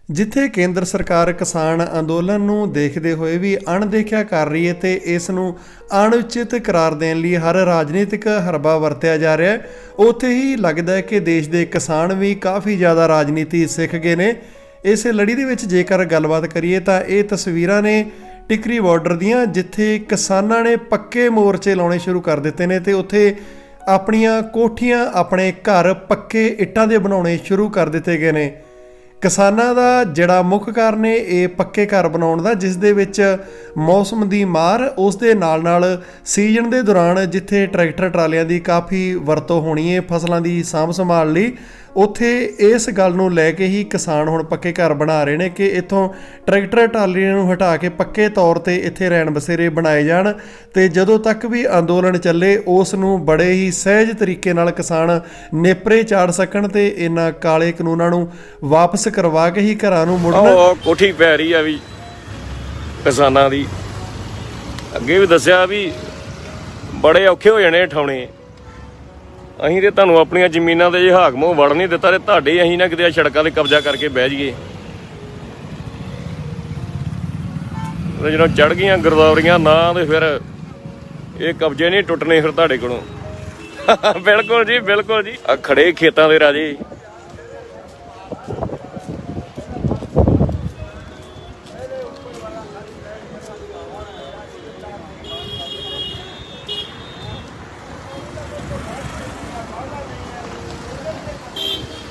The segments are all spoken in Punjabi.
ਜਿੱਥੇ ਕੇਂਦਰ ਸਰਕਾਰ ਕਿਸਾਨ ਅੰਦੋਲਨ ਨੂੰ ਦੇਖਦੇ ਹੋਏ ਵੀ ਅਣਦੇਖਿਆ ਕਰ ਰਹੀ ਹੈ ਤੇ ਇਸ ਨੂੰ ਅਣਉਚਿਤ ਕਰਾਰ ਦੇਣ ਲਈ ਹਰ ਰਾਜਨੀਤਿਕ ਹਰਬਾ ਵਰਤਿਆ ਜਾ ਰਿਹਾ ਹੈ, ਉੱਥੇ ਹੀ ਲੱਗਦਾ ਹੈ ਕਿ ਦੇਸ਼ ਦੇ ਕਿਸਾਨ ਵੀ ਕਾਫੀ ਜ਼ਿਆਦਾ ਰਾਜਨੀਤੀ ਸਿੱਖ ਗਏ ਨੇ। ਇਸੇ ਲੜੀ ਦੇ ਵਿੱਚ ਜੇਕਰ ਗੱਲਬਾਤ ਕਰੀਏ ਤਾਂ ਇਹ ਤਸਵੀਰਾਂ ਨੇ ਟਿਕਰੀ ਬਾਰਡਰ ਦੀਆਂ, ਜਿੱਥੇ ਕਿਸਾਨਾਂ ਨੇ ਪੱਕੇ ਮੋਰਚੇ ਲਾਉਣੇ ਸ਼ੁਰੂ ਕਰ ਦਿੱਤੇ ਨੇ ਤੇ ਉੱਥੇ ਆਪਣੀਆਂ ਕੋਠੀਆਂ, ਆਪਣੇ ਘਰ ਪੱਕੇ ਇੱਟਾਂ ਦੇ ਬਣਾਉਣੇ ਸ਼ੁਰੂ ਕਰ ਦਿੱਤੇ ਗਏ ਨੇ। ਕਿਸਾਨਾਂ ਦਾ ਜਿਹੜਾ ਮੁੱਖ ਕਾਰਨ ਹੈ ਇਹ ਪੱਕੇ ਘਰ ਬਣਾਉਣ ਦਾ, ਜਿਸ ਦੇ ਵਿੱਚ ਮੌਸਮ ਦੀ ਮਾਰ, ਉਸ ਦੇ ਨਾਲ ਸੀਜ਼ਨ ਦੇ ਦੌਰਾਨ ਜਿੱਥੇ ਟਰੈਕਟਰ ਟਰਾਲੀਆਂ ਦੀ ਕਾਫੀ ਵਰਤੋਂ ਹੋਣੀ ਹੈ ਫਸਲਾਂ ਦੀ ਸਾਂਭ ਸੰਭਾਲ ਲਈ, ਉੱਥੇ ਇਸ ਗੱਲ ਨੂੰ ਲੈ ਕੇ ਹੀ ਕਿਸਾਨ ਹੁਣ ਪੱਕੇ ਘਰ ਬਣਾ ਰਹੇ ਨੇ ਕਿ ਇੱਥੋਂ ਟਰੈਕਟਰ ਟਰਾਲੀਆਂ ਨੂੰ ਹਟਾ ਕੇ ਪੱਕੇ ਤੌਰ ਤੇ ਇੱਥੇ ਰਹਿਣ ਬਸੇਰੇ ਬਣਾਏ ਜਾਣ ਤੇ ਜਦੋਂ ਤੱਕ ਵੀ ਅੰਦੋਲਨ ਚੱਲੇ ਉਸ ਨੂੰ ਬੜੇ ਹੀ ਸਹਿਜ ਤਰੀਕੇ ਨਾਲ ਕਿਸਾਨ ਨੇਪਰੇ ਚਾੜ ਸਕਣ ਤੇ ਇਹਨਾਂ ਕਾਲੇ ਕਾਨੂੰਨਾਂ ਨੂੰ ਵਾਪਸ ਕਰਵਾ ਕੇ ਹੀ ਘਰਾਂ ਨੂੰ ਮੁੜਨ। ਕੋਠੀ ਪੈ ਰਹੀ ਆ ਵੀ ਕਿਸਾਨਾਂ ਦੀ, ਅੱਗੇ ਵੀ ਦੱਸਿਆ ਵੀ ਬੜੇ ਔਖੇ ਹੋ ਜਾਣੇ ਠਾਉਣੇ। ਅਸੀਂ ਤੇ ਤੁਹਾਨੂੰ ਆਪਣੀਆਂ ਜ਼ਮੀਨਾਂ ਦੇ ਜੇ ਹਾਕ ਮੂੰਹ ਵੜ ਨਹੀਂ ਦਿੱਤਾ ਤੇ ਤੁਹਾਡੇ ਅਸੀਂ ਨਾ ਕਿਤੇ ਸੜਕਾਂ ਤੇ ਕਬਜ਼ਾ ਕਰਕੇ ਬਹਿ ਜਾਈਏ। ਜਦੋਂ ਚੜ ਗਈਆਂ ਗਰਦੌਰੀਆਂ ਨਾ ਤੇ ਫਿਰ ਇਹ ਕਬਜ਼ੇ ਨਹੀਂ ਟੁੱਟਣੇ ਫਿਰ ਤੁਹਾਡੇ ਕੋਲੋਂ। ਬਿਲਕੁਲ ਜੀ, ਬਿਲਕੁਲ ਜੀ। ਆ ਖੜੇ ਖੇਤਾਂ ਦੇ ਰਾਜੇ,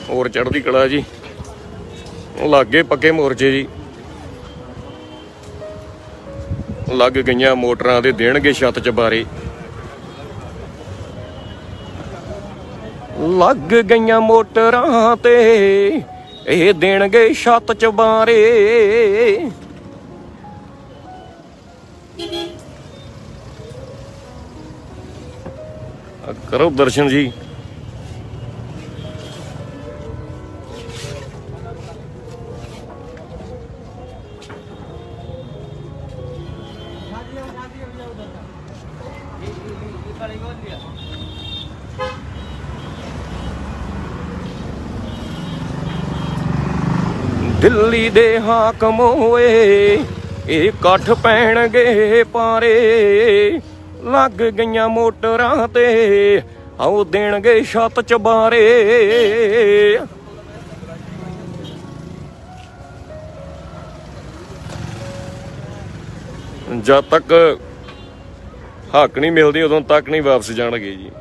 ਹੋਰ ਚੜ੍ਹਦੀ ਕਲਾ ਜੀ। ਲਾਗੇ ਪੱਕੇ ਮੋਰਚੇ ਜੀ, ਲੱਗ ਗਈਆਂ ਮੋਟਰਾਂ ਦੇ ਦੇਣਗੇ ਛੱਤ ਚਬਾਰੇ, ਲੱਗ ਗਈਆਂ ਮੋਟਰਾਂ ਤੇ ਇਹ ਦੇਣਗੇ ਛੱਤ ਚਬਾਰੇ। ਕਰੋ ਦਰਸ਼ਨ ਜੀ। ਦਿੱਲੀ ਦੇ ਹਾਕਮ ਹੋਏ ਇਹ ਇਕੱਠ ਪੈਣਗੇ ਪਾਰੇ, ਲੱਗ ਗਈਆਂ ਮੋਟਰਾਂ ਤੇ ਆਓ ਦੇਣਗੇ ਛੱਤ ਚਬਾਰੇ। ਜਦ ਤੱਕ ਹੱਕ ਨਹੀਂ ਮਿਲਦੀ ਉਦੋਂ ਤੱਕ ਨਹੀਂ ਵਾਪਸ ਜਾਣਗੇ ਜੀ।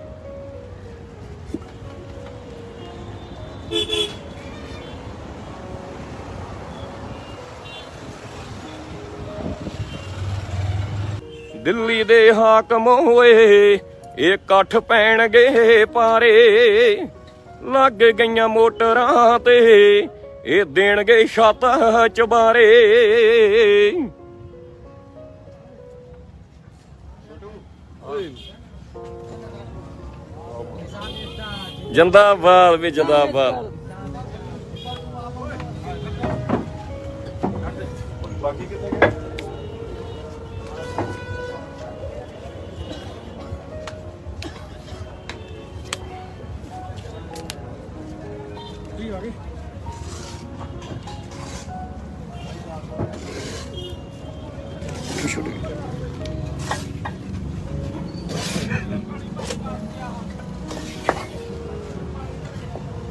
ਦਿੱਲੀ ਦੇ ਹਾਕਮ ਹੋਏ ਇਹ ਇਕੱਠ ਪੈਣਗੇ ਪਾਰੇ, ਲੱਗ ਗਈਆਂ ਮੋਟਰਾਂ ਤੇ ਇਹ ਦੇਣਗੇ ਛੱਤ ਚਬਾਰੇ। ਜਿੰਦਾਬਾਦ ਵੀ ਜਿੰਦਾਬਾਦ। ਬਾਕੀ ਕਿੱਥੇ ਗਏ?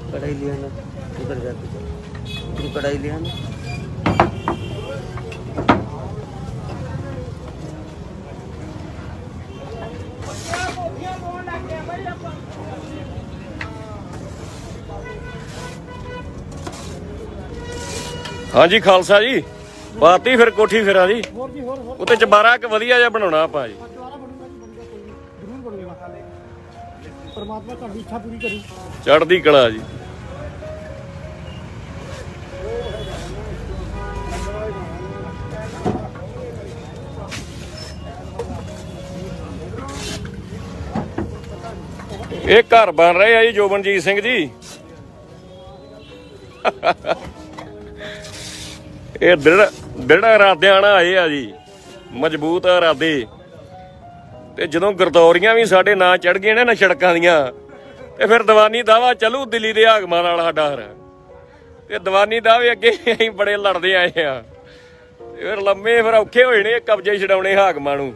कढ़ाई लिया ना, उधर जाके चलो, कढ़ाई लिया ना। हाँ जी खालसा जी, पाती फिर कोठी फिर जी उत्ते चबारा एक वधिया जिहा बनाउणा आपां जी। परमात्मा तुहाडी इच्छा पूरी करी। चढ़दी कला जी। ਇਹ ਘਰ ਬਣ ਰਹੇ ਆ ਜੀ ਜੋਬਨਜੀਤ ਸਿੰਘ ਜੀ। ਇਹ ਦ੍ਰਿੜ ਇਰਾਦਿਆਂ ਨਾਲ ਆਏ ਆ ਜੀ, ਮਜ਼ਬੂਤ ਇਰਾਦੇ। ਤੇ ਜਦੋਂ ਗਰਦੌਰੀਆਂ ਵੀ ਸਾਡੇ ਨਾਂ ਚੜ ਗਈਆਂ ਨੇ ਸੜਕਾਂ ਦੀਆਂ, ਤੇ ਫਿਰ ਦੀਵਾਨੀ ਦਾਵਾ ਚੱਲੂ ਦਿੱਲੀ ਦੇ ਹਾਕਮਾਂ ਨਾਲ ਸਾਡਾ। ਤੇ ਦੀਵਾਨੀ ਦਾ ਵੀ ਅੱਗੇ ਅਸੀਂ ਬੜੇ ਲੜਦੇ ਆਏ ਆ। ਫਿਰ ਲੰਮੇ ਫਿਰ ਔਖੇ ਹੋਏ ਨੇ ਕਬਜ਼ੇ ਛਡਾਉਣੇ ਹਾਕਮਾਂ ਨੂੰ।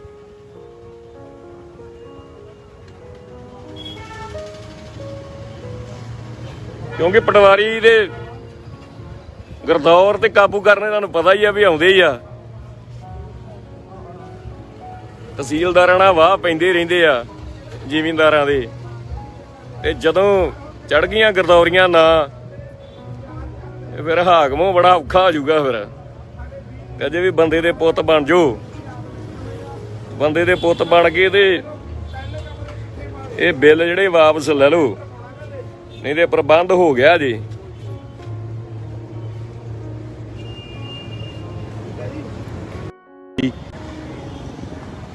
ਕਿਉਂਕਿ ਪਟਵਾਰੀ ਦੇ ਗਰਦੌਰ ਤੇ ਕਾਬੂ ਕਰਨੇ ਤੁਹਾਨੂੰ ਪਤਾ ਹੀ ਆ ਵੀ ਆਉਂਦੇ ਹੀ ਆ। ਤਹਿਸੀਲਦਾਰਾਂ ਨਾਲ ਵਾਹ ਪੈਂਦੇ ਰਹਿੰਦੇ ਆ ਜ਼ਿਮੀਂਦਾਰਾਂ ਦੇ, ਤੇ ਜਦੋਂ ਚੜ ਗਈਆਂ ਗਰਦੌਰੀਆਂ ਨਾ ਫਿਰ ਹਾਕਮੋਂ ਬੜਾ ਔਖਾ ਹੋ ਜਾਊਗਾ। ਫਿਰ ਤੇ ਅਜੇ ਵੀ ਬੰਦੇ ਦੇ ਪੁੱਤ ਬਣ ਜਾਓ, ਬੰਦੇ ਦੇ ਪੁੱਤ ਬਣ ਕੇ ਤੇ ਇਹ ਬਿੱਲ ਜਿਹੜੇ ਵਾਪਸ ਲੈ ਲਓ, ਨਹੀਂ ਤੇ ਪ੍ਰਬੰਧ ਹੋ ਗਿਆ ਜੀ।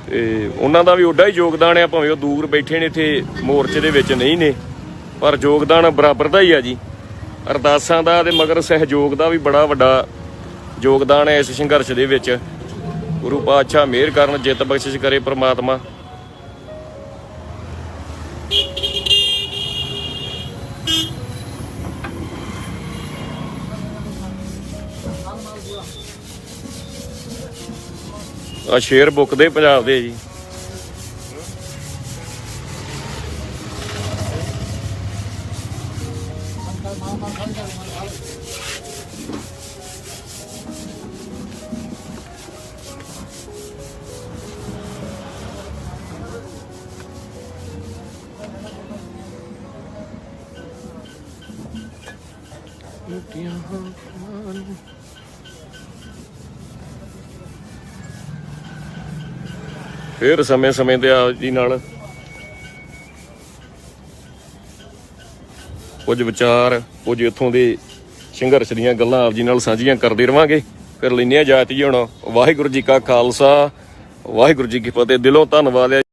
ਤੇ ਉਹਨਾਂ ਦਾ ਵੀ ਓਡਾ ਹੀ ਯੋਗਦਾਨ ਆ, ਭਾਵੇਂ ਉਹ ਦੂਰ ਬੈਠੇ ਨੇ ਇੱਥੇ ਮੋਰਚੇ ਦੇ ਵਿੱਚ ਨਹੀਂ ਨੇ, ਪਰ ਯੋਗਦਾਨ ਬਰਾਬਰ ਦਾ ਹੀ ਆ ਜੀ। ਅਰਦਾਸਾਂ ਦਾ ਤੇ ਮਗਰ ਸਹਿਯੋਗ ਦਾ ਵੀ ਬੜਾ ਵੱਡਾ ਯੋਗਦਾਨ ਹੈ ਇਸ ਸੰਘਰਸ਼ ਦੇ ਵਿੱਚ। ਗੁਰੂ ਪਾਤਸ਼ਾਹ ਮਿਹਰ ਕਰਨ, ਜਿੱਤ ਬਖਸ਼ਿਸ਼ ਕਰੇ ਪ੍ਰਮਾਤਮਾ। ਆ ਸ਼ੇਰ ਬੁੱਕਦੇ ਪੰਜਾਬ ਦੇ ਜੀ। ਫਿਰ ਸਮੇਂ ਦੇ ਆਪ ਜੀ ਨਾਲ ਕੁਝ ਵਿਚਾਰ, ਕੁਝ ਇੱਥੋਂ ਦੇ ਸੰਘਰਸ਼ ਦੀਆਂ ਗੱਲਾਂ ਆਪ ਜੀ ਨਾਲ ਸਾਂਝੀਆਂ ਕਰਦੇ ਰਵਾਂਗੇ। ਫਿਰ ਲੈਂਦੇ ਹਾਂ ਇਜਾਜ਼ਤ ਜੀ ਹੁਣ। ਵਾਹਿਗੁਰੂ ਜੀ ਕਾ ਖਾਲਸਾ, ਵਾਹਿਗੁਰੂ ਜੀ ਕੀ ਫਤਿਹ। ਦਿਲੋਂ ਧੰਨਵਾਦ ਹੈ।